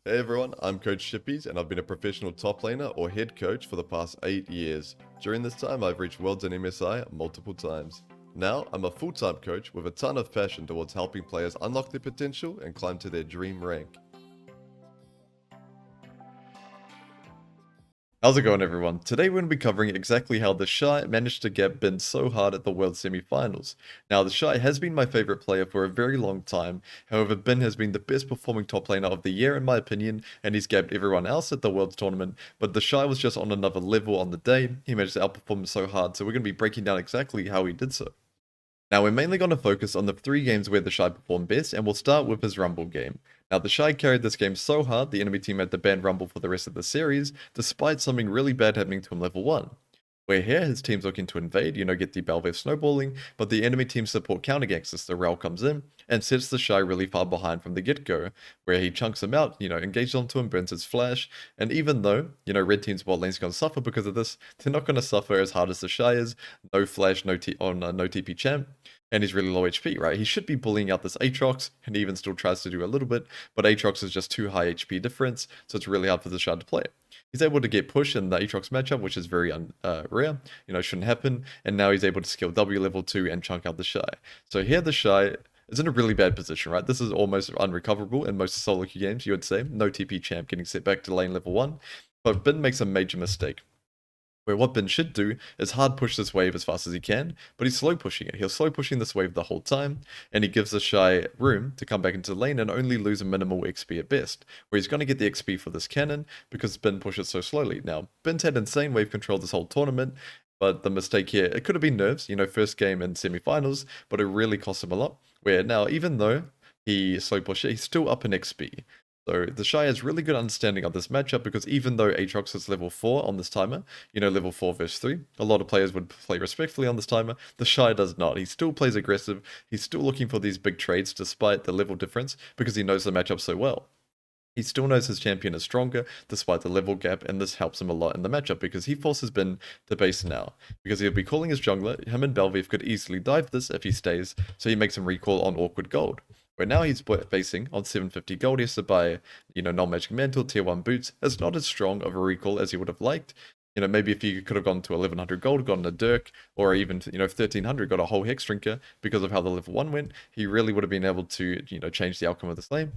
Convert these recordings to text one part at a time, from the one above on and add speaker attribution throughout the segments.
Speaker 1: Hey everyone, I'm Coach Chippys and I've been a professional top laner or head coach for the past 8 years. During this time I've reached Worlds and MSI multiple times. Now I'm a full-time coach with a ton of passion towards helping players unlock their potential and climb to their dream rank. How's it going everyone? Today we're going to be covering exactly how TheShy managed to get binned so hard at the World Semi-Finals. Now TheShy has been my favourite player for a very long time, however Bin has been the best performing top laner of the year in my opinion, and he's gabbed everyone else at the Worlds tournament, but TheShy was just on another level on the day. He managed to outperform him so hard, so we're going to be breaking down exactly how he did so. Now we're mainly going to focus on the 3 games where TheShy performed best, and we'll start with his Rumble game. Now TheShy carried this game so hard, the enemy team had to ban Rumble for the rest of the series, despite something really bad happening to him level 1. Where here, his team's looking to invade, get the Belveth snowballing, but the enemy team support counterganks as the Rel comes in, and sets TheShy really far behind from the get-go, where he chunks him out, engages onto him, burns his flash, and even though, red team's bot lane's going to suffer because of this, they're not going to suffer as hard as TheShy is, no flash, no TP champ, and he's really low HP, right? He should be bullying out this Aatrox, and he even still tries to do a little bit, but Aatrox is just too high HP difference, so it's really hard for TheShy to play. He's able to get push in the Aatrox matchup, which is very rare, shouldn't happen, and now he's able to skill W level 2 and chunk out TheShy. So here TheShy is in a really bad position, right? This is almost unrecoverable in most solo queue games, you would say. No TP champ getting set back to lane level 1, but Bin makes a major mistake. Where what Bin should do is hard push this wave as fast as he can, but he's slow pushing it. He'll slow pushing this wave the whole time, and he gives TheShy room to come back into the lane and only lose a minimal XP at best, where he's going to get the XP for this cannon because Bin pushes so slowly. Now, Bin's had insane wave control this whole tournament, but the mistake here, it could have been nerves, first game in semi-finals, but it really cost him a lot, where now, even though he slow pushed it, he's still up in XP. So TheShy has really good understanding of this matchup because even though Aatrox is level 4 on this timer, level 4 versus 3, a lot of players would play respectfully on this timer. TheShy does not. He still plays aggressive. He's still looking for these big trades despite the level difference because he knows the matchup so well. He still knows his champion is stronger despite the level gap, and this helps him a lot in the matchup because he forces Bin to base now. Because he'll be calling his jungler, him and Belveth could easily dive this if he stays, so he makes him recall on awkward gold. Where now he's basing on 750 gold, he has to buy, non-magic mantle, tier 1 boots. It's not as strong of a recall as he would have liked. Maybe if he could have gone to 1100 gold, gotten a Dirk, or even, 1300, got a whole Hex Drinker because of how the level 1 went, he really would have been able to, change the outcome of this lane.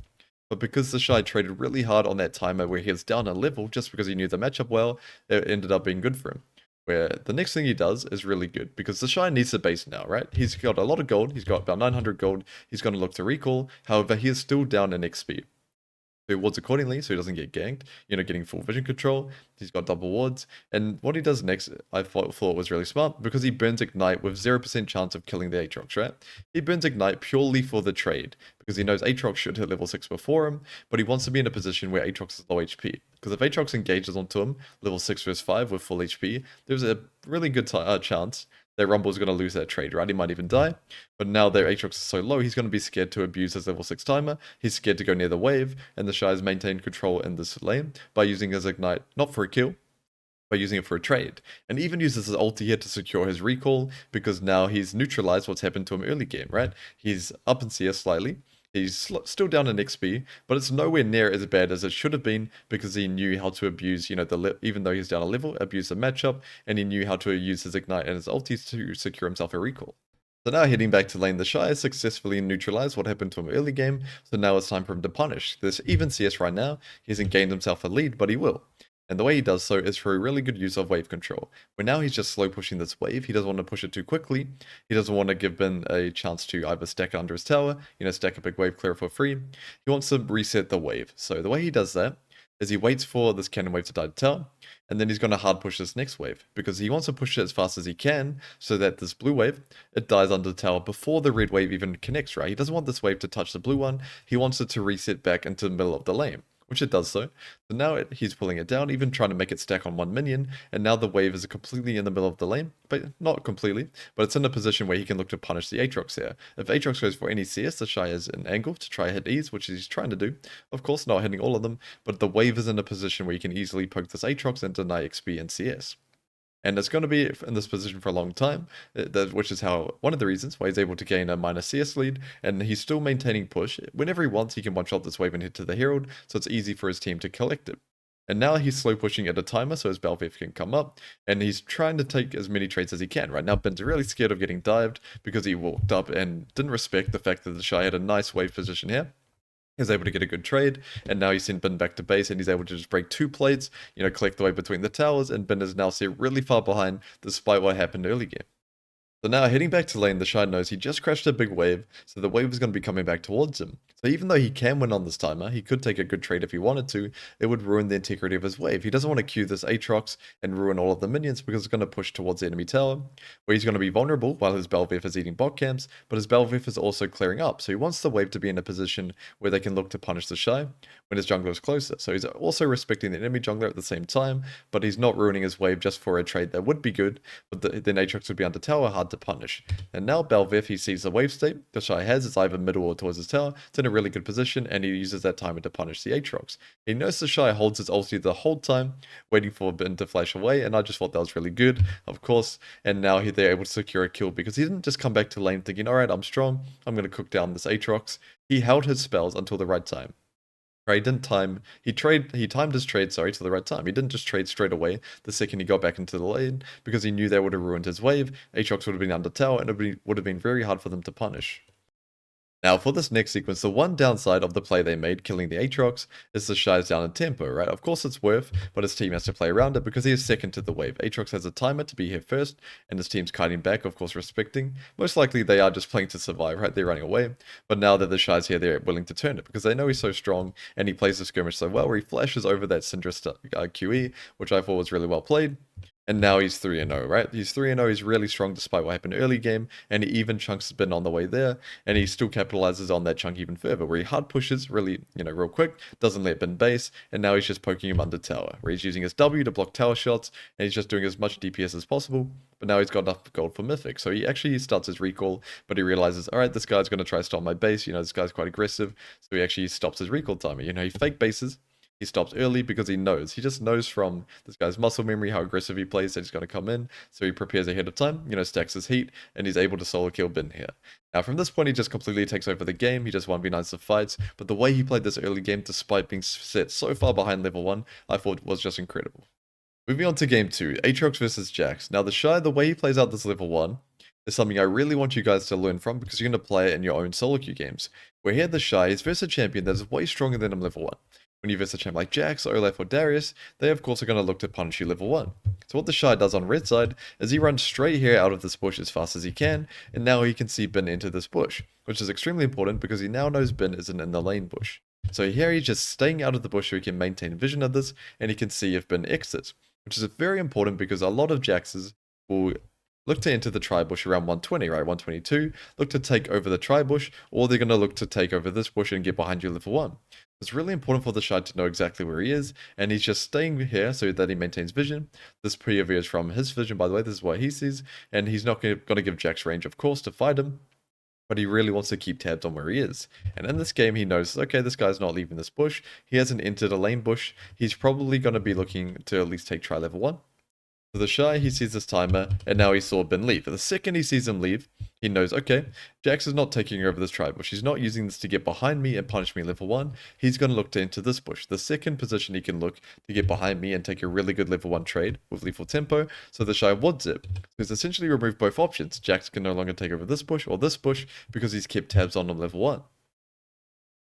Speaker 1: But because TheShy traded really hard on that timer where he was down a level just because he knew the matchup well, it ended up being good for him. Where the next thing he does is really good because TheShy needs a base now, right? He's got a lot of gold, he's got about 900 gold, he's going to look to recall, however, he is still down in XP. He wards accordingly so he doesn't get ganked, getting full vision control. He's got double wards. And what he does next, I thought was really smart because he burns Ignite with 0% chance of killing the Aatrox, right? He burns Ignite purely for the trade because he knows Aatrox should hit level 6 before him, but he wants to be in a position where Aatrox is low HP. Because if Aatrox engages onto him, level 6 vs 5 with full HP, there's a really good chance that Rumble's going to lose that trade, right? He might even die. But now that Aatrox is so low, he's going to be scared to abuse his level 6 timer. He's scared to go near the wave, and TheShy has maintained control in this lane by using his Ignite, not for a kill, by using it for a trade. And even uses his ulti here to secure his recall, because now he's neutralized what's happened to him early game, right? He's up in CS slightly. He's still down in XP, but it's nowhere near as bad as it should have been because he knew how to abuse, even though he's down a level, abuse the matchup, and he knew how to use his Ignite and his ulti to secure himself a recall. So now heading back to lane, TheShy has successfully neutralized what happened to him early game, so now it's time for him to punish. There's even CS right now, he hasn't gained himself a lead, but he will. And the way he does so is through really good use of wave control. Where now he's just slow pushing this wave, he doesn't want to push it too quickly, he doesn't want to give Bin a chance to either stack it under his tower, stack a big wave clear for free, he wants to reset the wave. So the way he does that is he waits for this cannon wave to die to tower, and then he's going to hard push this next wave, because he wants to push it as fast as he can, so that this blue wave, it dies under the tower before the red wave even connects, right? He doesn't want this wave to touch the blue one, he wants it to reset back into the middle of the lane, which it does so. So now he's pulling it down, even trying to make it stack on one minion, and now the wave is completely in the middle of the lane, but not completely, but it's in a position where he can look to punish the Aatrox here. If Aatrox goes for any CS, TheShy has an angle to try hit E's, which he's trying to do. Of course, not hitting all of them, but the wave is in a position where you can easily poke this Aatrox and deny XP and CS. And it's going to be in this position for a long time, which is how one of the reasons why he's able to gain a minor CS lead, and he's still maintaining push. Whenever he wants, he can one-shot this wave and hit to the Herald, so it's easy for his team to collect it. And now he's slow pushing at a timer so his Belviv can come up, and he's trying to take as many trades as he can. Right now, Ben's really scared of getting dived because he walked up and didn't respect the fact that TheShy had a nice wave position here. He was able to get a good trade, and now he's sent Ben back to base, and he's able to just break 2 plates, collect the wave between the towers, and Ben is now set really far behind despite what happened early game. So now heading back to lane, TheShy knows he just crashed a big wave, so the wave is going to be coming back towards him. So even though he can win on this timer, he could take a good trade if he wanted to, it would ruin the integrity of his wave. He doesn't want to queue this Aatrox and ruin all of the minions because it's going to push towards the enemy tower, where he's going to be vulnerable while his Belviv is eating bot camps, but his Belviv is also clearing up, so he wants the wave to be in a position where they can look to punish TheShy when his jungler is closer. So he's also respecting the enemy jungler at the same time, but he's not ruining his wave just for a trade that would be good, but then Aatrox would be under tower, hard to punish. And now Belviv, he sees the wave state TheShy has, it's either middle or towards his tower, it's in a really good position, and he uses that timer to punish the Aatrox. He knows TheShy holds his ulti the whole time, waiting for Ben to flash away, and I just thought that was really good, of course, and now they're able to secure a kill, because he didn't just come back to lane thinking, alright, I'm strong, I'm going to cook down this Aatrox. He held his spells until the right time. Right, he timed his trade, to the right time. He didn't just trade straight away the second he got back into the lane, because he knew that would have ruined his wave, Aatrox would have been under tower, and it would have been very hard for them to punish. Now, for this next sequence, the one downside of the play they made, killing the Aatrox, is TheShy's down in tempo, right? Of course it's worth, but his team has to play around it because he is second to the wave. Aatrox has a timer to be here first, and his team's kiting back, of course respecting. Most likely they are just playing to survive, right? They're running away. But now that TheShy's here, they're willing to turn it because they know he's so strong, and he plays the skirmish so well, where he flashes over that Syndra QE, which I thought was really well played. And now he's 3-0, right? He's 3-0, he's really strong despite what happened early game, and he even chunks Ben on the way there, and he still capitalizes on that chunk even further, where he hard pushes really, real quick, doesn't let Ben base, and now he's just poking him under tower, where he's using his W to block tower shots, and he's just doing as much DPS as possible, but now he's got enough gold for Mythic, so he actually starts his recall, but he realizes, alright, this guy's going to try to stop my base, this guy's quite aggressive, so he actually stops his recall timer, he fake bases, he stops early because he just knows from this guy's muscle memory how aggressive he plays that he's going to come in, so he prepares ahead of time, stacks his heat, and he's able to solo kill Ben here. Now from this point he just completely takes over the game, he just 1v9s the fights, but the way he played this early game despite being set so far behind level 1, I thought was just incredible. Moving on to game 2, Aatrox versus Jax. Now TheShy, the way he plays out this level 1, is something I really want you guys to learn from because you're going to play it in your own solo queue games. Where here TheShy is versus a champion that is way stronger than him level 1. When you versus a champ like Jax, Olaf, or Darius, they of course are going to look to punish you level 1. So what TheShy does on red side is he runs straight here out of this bush as fast as he can, and now he can see Ben enter this bush, which is extremely important because he now knows Ben isn't in the lane bush. So here he's just staying out of the bush so he can maintain vision of this, and he can see if Ben exits, which is very important because a lot of Jaxes will look to enter the tri-bush around 120, right? 122, look to take over the tri-bush, or they're going to look to take over this bush and get behind you level 1. It's really important for TheShy to know exactly where he is, and he's just staying here so that he maintains vision. This POV is from his vision, by the way, this is what he sees, and he's not going to give Jax range, of course, to fight him, but he really wants to keep tabs on where he is. And in this game, he knows, okay, this guy's not leaving this bush, he hasn't entered a lane bush, he's probably going to be looking to at least take try level 1. So TheShy, he sees this timer, and now he saw Ben leave. The second he sees him leave, he knows, okay, Jax is not taking over this tribe bush. He's not using this to get behind me and punish me level 1. He's going to look to enter this bush. The second position he can look to get behind me and take a really good level 1 trade with lethal tempo. So TheShy woods it. So he's essentially removed both options. Jax can no longer take over this bush or this bush because he's kept tabs on him level 1.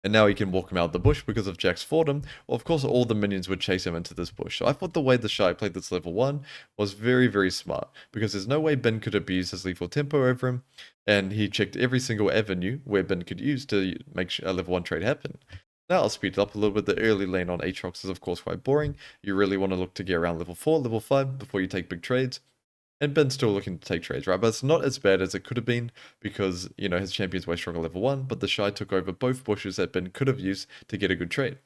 Speaker 1: And now he can walk him out of the bush because of Jax fought him. Well, of course, all the minions would chase him into this bush. So I thought the way TheShy played this level 1 was very, very smart. Because there's no way Ben could abuse his lethal tempo over him. And he checked every single avenue where Ben could use to make a level 1 trade happen. Now I'll speed it up a little bit. The early lane on Aatrox is of course quite boring. You really want to look to get around level 4, level 5 before you take big trades. And Ben's still looking to take trades, right? But it's not as bad as it could have been because, his champion's way stronger level 1, but TheShy took over both bushes that Ben could have used to get a good trade.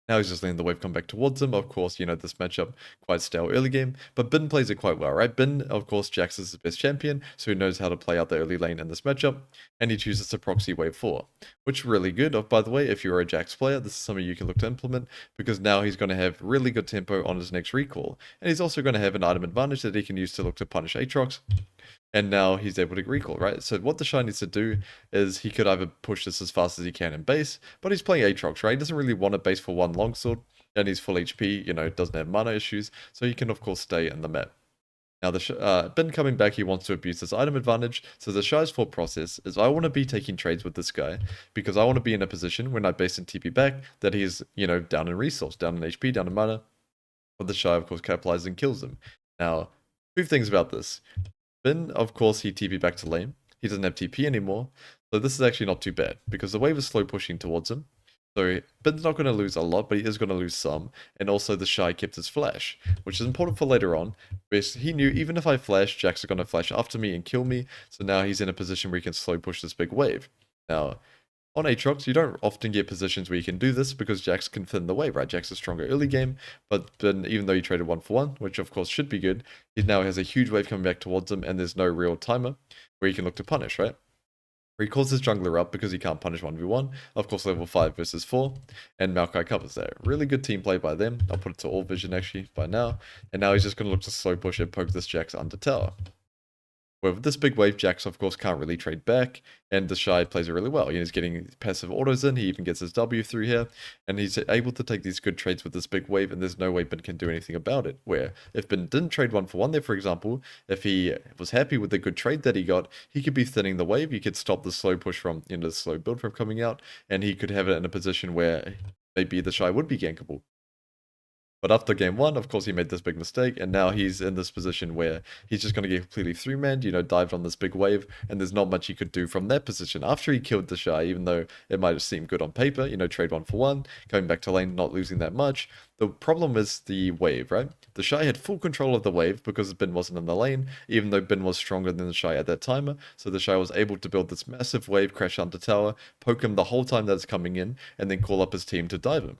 Speaker 1: Now he's just letting the wave come back towards him. Of course, this matchup quite stale early game, but Bin plays it quite well, right? Bin, of course, Jax is his best champion, so he knows how to play out the early lane in this matchup, and he chooses to proxy wave 4, which is really good. By the way, if you're a Jax player, this is something you can look to implement, because now he's going to have really good tempo on his next recall, and he's also going to have an item advantage that he can use to look to punish Aatrox, and now he's able to recall, right? So what TheShy needs to do is he could either push this as fast as he can in base, but he's playing Aatrox, right? He doesn't really want a base for one longsword, and he's full HP, doesn't have mana issues, so he can of course stay in the map. Now, Bin coming back, he wants to abuse this item advantage, so TheShy's thought process is I want to be taking trades with this guy, because I want to be in a position when I base and TP back, that he's, down in resource, down in HP, down in mana, but TheShy of course capitalizes and kills him. Now, two things about this. Bin, of course, he TP back to lane. He doesn't have TP anymore, so this is actually not too bad, because the wave is slow pushing towards him. So Bin's not going to lose a lot, but he is going to lose some, and also TheShy kept his flash, which is important for later on, because he knew even if I flash, Jax are going to flash after me and kill me, so now he's in a position where he can slow push this big wave. Now, on Aatrox, you don't often get positions where you can do this because Jax can thin the wave, right? Jax is stronger early game, but then even though he traded 1-for-1, which of course should be good, he now has a huge wave coming back towards him and there's no real timer where he can look to punish, right? Where he calls his jungler up because he can't punish 1v1, of course level 5 versus 4, and Maokai covers that. Really good team play by them. I'll put it to all vision actually by now, and now he's just going to look to slow push and poke this Jax under tower. With this big wave, Jax of course can't really trade back, and TheShy plays it really well. He's getting passive autos in, he even gets his W through here, and he's able to take these good trades with this big wave, and there's no way Bin can do anything about it. Where if Bin didn't trade 1-for-1 there, for example, if he was happy with the good trade that he got, he could be thinning the wave, he could stop the slow push from, the slow build from coming out, and he could have it in a position where maybe TheShy would be gankable. But after game 1, of course, he made this big mistake, and now he's in this position where he's just going to get completely 3-manned, dived on this big wave, and there's not much he could do from that position. After he killed TheShy, even though it might have seemed good on paper, trade 1-for-1, coming back to lane, not losing that much, the problem is the wave, right? TheShy had full control of the wave because Bin wasn't in the lane, even though Bin was stronger than TheShy at that timer, so TheShy was able to build this massive wave, crash under tower, poke him the whole time that it's coming in, and then call up his team to dive him.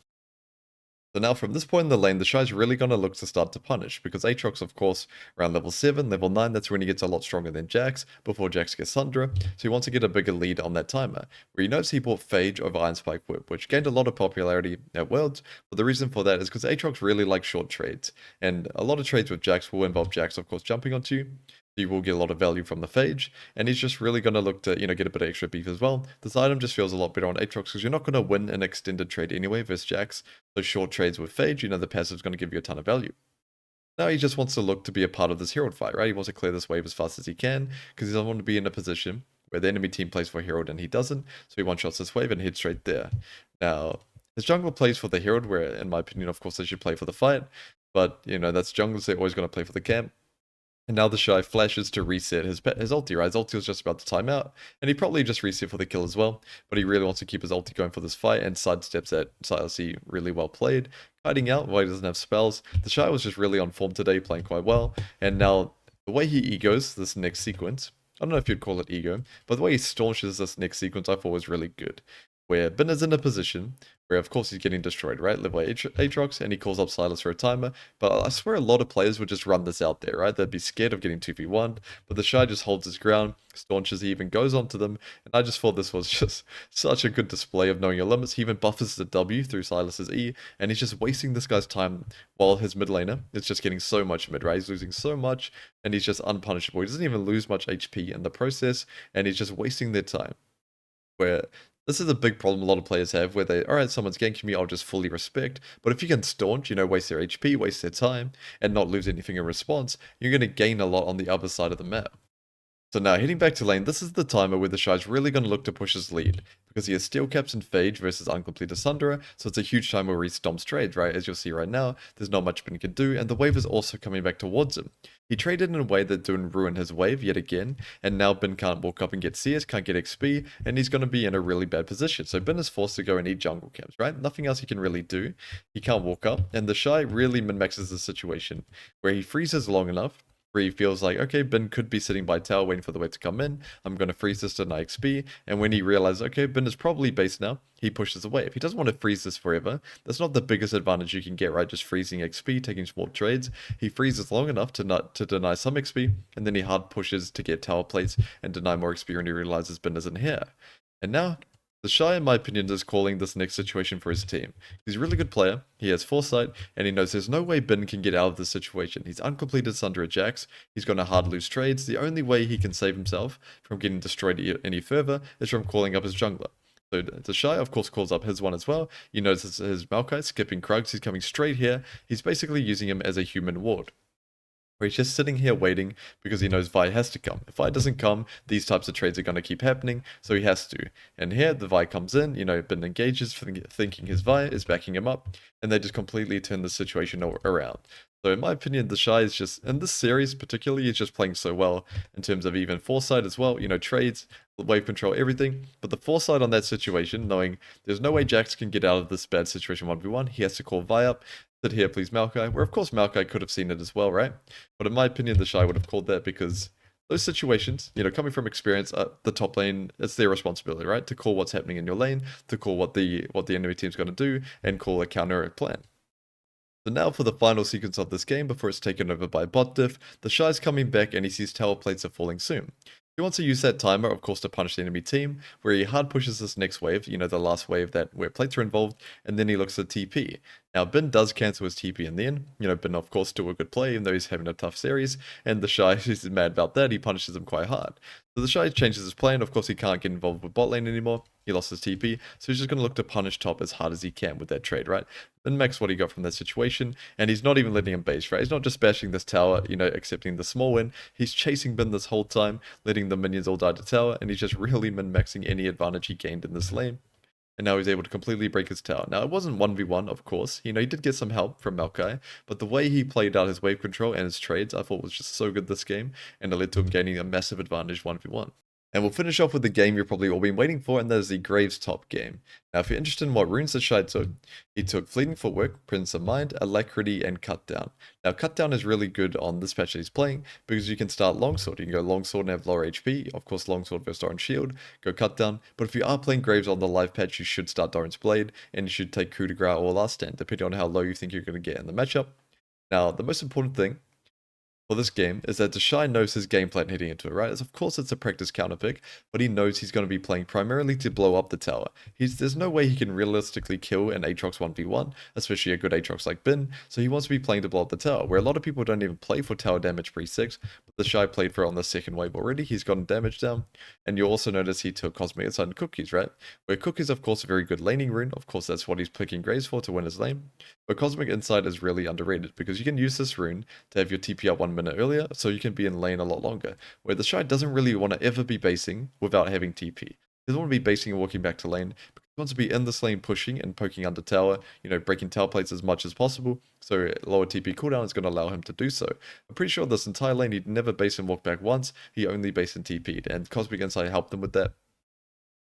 Speaker 1: So now from this point in the lane, TheShy's really going to look to start to punish, because Aatrox, of course, around level 7, level 9, that's when he gets a lot stronger than Jax, before Jax gets Sundra, so he wants to get a bigger lead on that timer, where you notice he bought Phage over Iron Spike Whip, which gained a lot of popularity at Worlds, but the reason for that is because Aatrox really likes short trades, and a lot of trades with Jax will involve Jax, of course, jumping onto you, you will get a lot of value from the Phage, and he's just really going to look to, get a bit of extra beef as well. This item just feels a lot better on Aatrox, because you're not going to win an extended trade anyway versus Jax, so short trades with Phage, the passive is going to give you a ton of value. Now he just wants to look to be a part of this Herald fight, right? He wants to clear this wave as fast as he can, because he doesn't want to be in a position where the enemy team plays for Herald and he doesn't, so he one-shots this wave and heads straight there. Now, his jungler plays for the Herald, where, in my opinion, of course, they should play for the fight, but, that's junglers, they're always going to play for the camp. And now TheShy flashes to reset his ulti, right? His ulti was just about to time out, and he probably just reset for the kill as well, but he really wants to keep his ulti going for this fight, and sidesteps that Silasy really well played, kiting out while he doesn't have spells. TheShy was just really on form today, playing quite well, and now the way he egos this next sequence, I don't know if you'd call it ego, but the way he staunches this next sequence I thought was really good. Where Bin is in a position where, of course, he's getting destroyed, right? Live by Aatrox, and he calls up Silas for a timer. But I swear a lot of players would just run this out there, right? They'd be scared of getting 2v1, but TheShy just holds his ground, staunches, he even goes onto them, and I just thought this was just such a good display of knowing your limits. He even buffers the W through Silas's E, and he's just wasting this guy's time while his mid laner is just getting so much mid, right? He's losing so much, and he's just unpunishable. He doesn't even lose much HP in the process, and he's just wasting their time. Where this is a big problem a lot of players have, where they, alright, someone's ganking me, I'll just fully respect. But if you can staunch, waste their HP, waste their time, and not lose anything in response, you're going to gain a lot on the other side of the map. So now, heading back to lane, this is the timer where TheShy's really going to look to push his lead, because he has Steel Caps and Phage versus Uncompleted Sundra, so it's a huge timer where he stomps trades, right? As you'll see right now, there's not much Bin can do, and the wave is also coming back towards him. He traded in a way that didn't ruin his wave yet again, and now Bin can't walk up and get CS, can't get XP, and he's going to be in a really bad position. So Bin is forced to go and eat jungle camps, right? Nothing else he can really do. He can't walk up, and TheShy really min-maxes the situation, where he freezes long enough, where he feels like, okay, Bin could be sitting by tower waiting for the wave to come in. I'm going to freeze this to deny XP. And when he realizes, okay, Bin is probably base now, he pushes away. If he doesn't want to freeze this forever, that's not the biggest advantage you can get, right? Just freezing XP, taking small trades. He freezes long enough to deny some XP, and then he hard pushes to get tower plates and deny more XP when he realizes Bin isn't here. And now, TheShy, in my opinion, is calling this next situation for his team. He's a really good player, he has foresight, and he knows there's no way Bin can get out of this situation. He's uncompleted Sunder at Jax, he's going to hard lose trades. The only way he can save himself from getting destroyed any further is from calling up his jungler. So TheShy, of course, calls up his one as well. You notice his Maokai skipping Krugs, he's coming straight here. He's basically using him as a human ward, where he's just sitting here waiting because he knows Vi has to come. If Vi doesn't come, these types of trades are going to keep happening, so he has to. And here, the Vi comes in, Bin engages, thinking his Vi is backing him up, and they just completely turn the situation around. So in my opinion, TheShy is just, in this series particularly, is just playing so well in terms of even foresight as well, trades, wave control, everything. But the foresight on that situation, knowing there's no way Jax can get out of this bad situation 1v1, he has to call Vi up, sit here, please, Maokai, where of course Maokai could have seen it as well, right? But in my opinion, TheShy would have called that because those situations, coming from experience, the top lane, it's their responsibility, right? To call what's happening in your lane, to call what the enemy team's going to do, and call a counter plan. So now for the final sequence of this game before it's taken over by bot diff, TheShy's coming back and he sees tower plates are falling soon. He wants to use that timer, of course, to punish the enemy team, where he hard pushes this next wave, the last wave where plates are involved, and then he looks at TP. Now, Bin does cancel his TP in the end. Bin, of course, still a good play, even though he's having a tough series, and TheShy is mad about that. He punishes him quite hard. So TheShy changes his plan. Of course, he can't get involved with bot lane anymore. He lost his TP, so he's just going to look to punish top as hard as he can with that trade, right? And max what he got from that situation, and he's not even letting him base, right? He's not just bashing this tower, accepting the small win. He's chasing Bin this whole time, letting the minions all die to tower, and he's just really min-maxing any advantage he gained in this lane. And now he's able to completely break his tower. Now, it wasn't 1v1, of course. He did get some help from Maokai, but the way he played out his wave control and his trades, I thought was just so good this game, and it led to him gaining a massive advantage 1v1. And we'll finish off with the game you've probably all been waiting for, and that is the Graves top game. Now, if you're interested in what runes TheShy took, he took Fleeting Footwork, Presence of Mind, Alacrity, and Cut Down. Now, Cut Down is really good on this patch that he's playing, because you can start Longsword. You can go Longsword and have lower HP. Of course, Longsword versus Doran's Shield, go Cut Down. But if you are playing Graves on the live patch, you should start Doran's Blade, and you should take Coup de Grace or Last Stand, depending on how low you think you're going to get in the matchup. Now, the most important thing for this game is that TheShy knows his game plan heading into it, right? As of course it's a practice counter pick, but he knows he's going to be playing primarily to blow up the tower. There's no way he can realistically kill an Aatrox 1v1, especially a good Aatrox like Bin, so he wants to be playing to blow up the tower, where a lot of people don't even play for tower damage pre-6, but TheShy played for it on the second wave already. He's gotten damage down, and you'll also notice he took Cosmic Insight and Cookies, right? Where Cookies, of course, a very good laning rune. Of course, that's what he's picking Graves for to win his lane. But Cosmic Insight is really underrated, because you can use this rune to have your TP up 1 minute earlier, so you can be in lane a lot longer, where TheShy doesn't really want to ever be basing without having TP. He doesn't want to be basing and walking back to lane, because he wants to be in this lane pushing and poking under tower, breaking tower plates as much as possible, so lower TP cooldown is going to allow him to do so. I'm pretty sure this entire lane he'd never base and walk back once, he only base and TP'd, and Cosmic Insight helped him with that.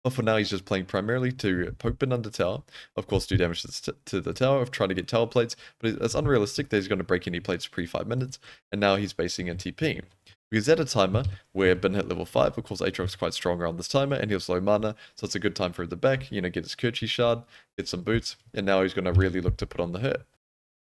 Speaker 1: But for now, he's just playing primarily to poke Bin under tower, of course do damage to the tower of trying to get tower plates, but it's unrealistic that he's going to break any plates pre-5 minutes, and now he's basing in TP. Because at a timer where Bin hit level 5, of course Aatrox is quite strong around this timer, and he has low mana, so it's a good time for him to back, get his Kirchi shard, get some boots, and now he's going to really look to put on the hurt.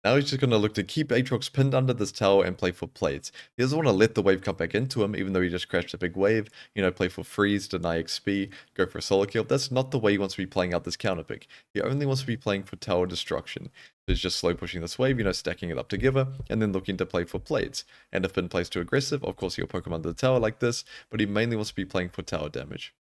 Speaker 1: Now he's just going to look to keep Aatrox pinned under this tower and play for plates. He doesn't want to let the wave come back into him, even though he just crashed a big wave. Play for freeze, deny XP, go for a solo kill. That's not the way he wants to be playing out this counter pick. He only wants to be playing for tower destruction. So he's just slow pushing this wave, stacking it up together, and then looking to play for plates. And if Bin plays too aggressive, of course he'll poke him under the tower like this, but he mainly wants to be playing for tower damage.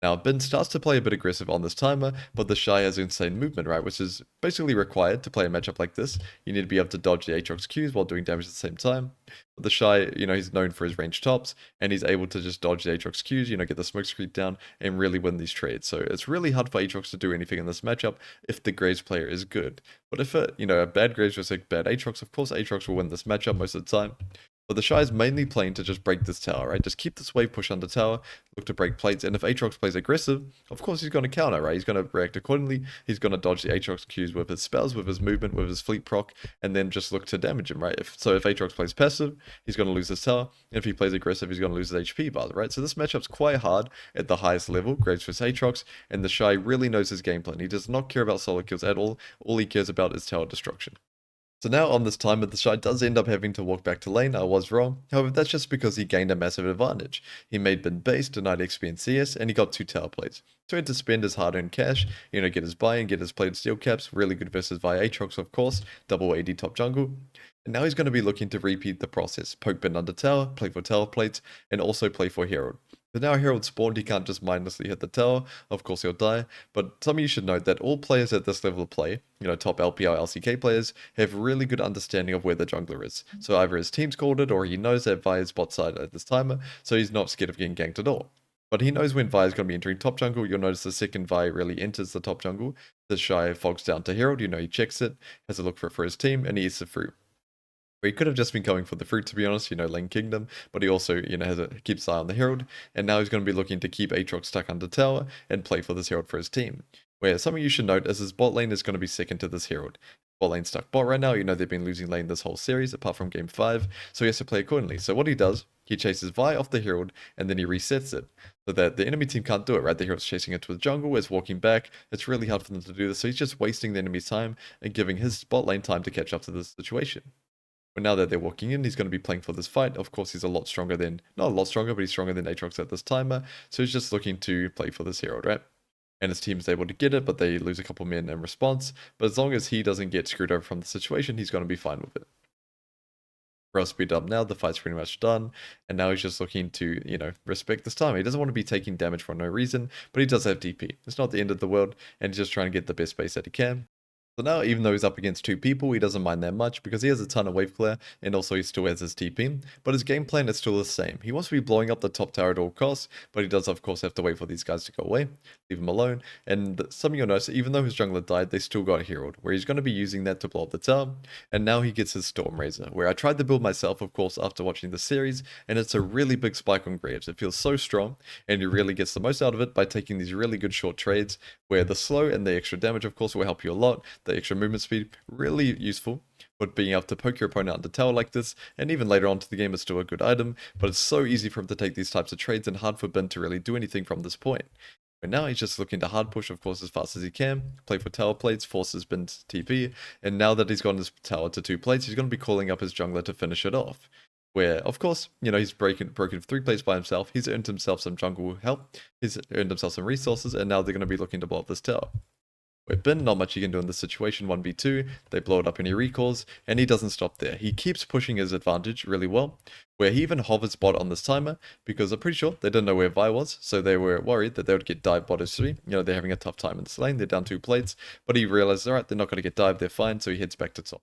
Speaker 1: Now, Bin starts to play a bit aggressive on this timer, but TheShy has insane movement, right? Which is basically required to play a matchup like this. You need to be able to dodge the Aatrox Qs while doing damage at the same time. But TheShy, he's known for his range tops, and he's able to just dodge the Aatrox Qs, get the smoke screen down, and really win these trades. So it's really hard for Aatrox to do anything in this matchup if the Graves player is good. But if a bad Graves versus a bad Aatrox, of course Aatrox will win this matchup most of the time. But TheShy is mainly playing to just break this tower, right? Just keep this wave push on the tower, look to break plates, and if Aatrox plays aggressive, of course he's going to counter, right? He's going to react accordingly, he's going to dodge the Aatrox Qs with his spells, with his movement, with his fleet proc, and then just look to damage him, right? If Aatrox plays passive, he's going to lose his tower, and if he plays aggressive, he's going to lose his HP bar, right? So this matchup's quite hard at the highest level, Graves vs Aatrox, and TheShy really knows his game plan. He does not care about solo kills at all he cares about is tower destruction. So now on this timer, TheShy does end up having to walk back to lane. I was wrong. However, that's just because he gained a massive advantage. He made bin base, denied XP and CS, and he got 2 tower plates. So he had to spend his hard-earned cash, get his buy and get his plated steel caps. Really good versus via Aatrox, of course. Double AD top jungle. And now he's going to be looking to repeat the process. Poke bin under tower, play for tower plates, and also play for Herald. But now Herald spawned, he can't just mindlessly hit the tower. Of course he'll die. But some of you should note that all players at this level of play, top LPL, LCK players, have really good understanding of where the jungler is. So either his team's called it, or he knows that Vi's bot side at this timer, so he's not scared of getting ganked at all. But he knows when Vi is going to be entering top jungle. You'll notice the second Vi really enters the top jungle, TheShy fogs down to Herald, he checks it, has a look for his team, and he eats the fruit. He could have just been going for the fruit, to be honest, Lane Kingdom, but he also, keeps eye on the Herald, and now he's going to be looking to keep Aatrox stuck under tower and play for this Herald for his team. Where something you should note is his bot lane is going to be second to this Herald. Bot lane stuck bot right now, they've been losing lane this whole series, apart from game 5, so he has to play accordingly. So what he does, he chases Vi off the Herald, and then he resets it, so that the enemy team can't do it, right? The Herald's chasing into the jungle, it's walking back, it's really hard for them to do this, so he's just wasting the enemy's time and giving his bot lane time to catch up to this situation. But now that they're walking in, he's going to be playing for this fight. Of course, he's a lot stronger than, not a lot stronger, but he's stronger than Aatrox at this timer. So he's just looking to play for this Herald, right? And his team's able to get it, but they lose a couple men in response. But as long as he doesn't get screwed over from the situation, he's going to be fine with it. For us speed up now, the fight's pretty much done. And now he's just looking to, respect this time. He doesn't want to be taking damage for no reason, but he does have DP. It's not the end of the world, and he's just trying to get the best base that he can. So now, even though he's up against 2 people, he doesn't mind that much because he has a ton of wave clear and also he still has his TP. But his game plan is still the same. He wants to be blowing up the top tower at all costs, but he does of course have to wait for these guys to go away, leave him alone. And some of you notice, even though his jungler died, they still got Herald, where he's going to be using that to blow up the tower. And now he gets his Storm Razor, where I tried the build myself, of course, after watching the series, and it's a really big spike on Graves. It feels so strong, and he really gets the most out of it by taking these really good short trades, where the slow and the extra damage, of course, will help you a lot. The extra movement speed, really useful. But being able to poke your opponent under tower like this, and even later on to the game, is still a good item. But it's so easy for him to take these types of trades and hard for Bin to really do anything from this point. But now he's just looking to hard push, of course, as fast as he can, play for tower plates, forces Bin's TP, and now that he's gotten his tower to 2 plates, he's going to be calling up his jungler to finish it off. Where, of course, he's broken 3 plates by himself, he's earned himself some jungle help, he's earned himself some resources, and now they're going to be looking to blow up this tower. With Bin, not much he can do in this situation, 1v2, they blow it up and he recalls, and he doesn't stop there. He keeps pushing his advantage really well, where he even hovers bot on this timer, because I'm pretty sure they didn't know where Vi was, so they were worried that they would get dived bot as 3. They're having a tough time in this lane, they're down 2 plates, but he realizes, alright, they're not going to get dived, they're fine, so he heads back to top.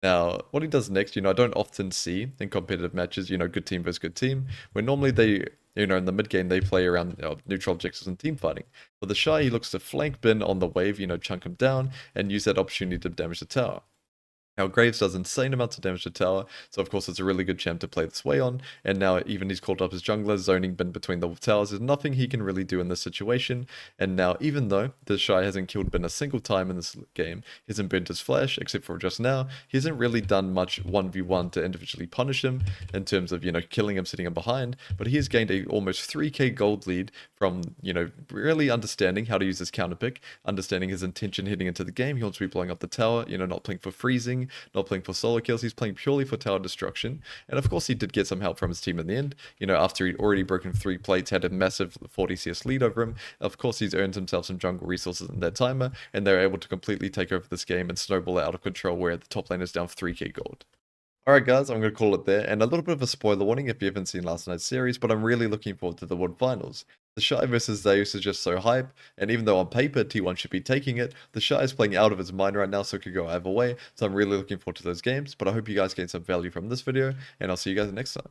Speaker 1: Now, what he does next, I don't often see in competitive matches, good team versus good team, where normally they, in the mid game, they play around neutral objectives and team fighting. For TheShy, he looks to flank Bin on the wave, chunk him down, and use that opportunity to damage the tower. Now, Graves does insane amounts of damage to tower, so of course it's a really good champ to play this way on, and now even he's called up his jungler, zoning Bin between the towers. There's nothing he can really do in this situation, and now even though TheShy hasn't killed Bin a single time in this game, he hasn't burnt his flash, except for just now, he hasn't really done much 1v1 to individually punish him, in terms of, killing him, sitting him behind, but he has gained a almost 3k gold lead from, really understanding how to use his counter pick, understanding his intention heading into the game. He wants to be blowing up the tower, not playing for freezing, not playing for solo kills, he's playing purely for tower destruction. And of course he did get some help from his team in the end, after he'd already broken 3 plates, had a massive 40 CS lead over him. Of course he's earned himself some jungle resources in that timer, and they're able to completely take over this game and snowball out of control, where the top lane is down 3k gold. Alright guys, I'm going to call it there, and a little bit of a spoiler warning if you haven't seen last night's series, but I'm really looking forward to the World Finals. TheShy versus Zeus is just so hype, and even though on paper T1 should be taking it, TheShy is playing out of his mind right now, so it could go either way, so I'm really looking forward to those games, but I hope you guys gain some value from this video, and I'll see you guys next time.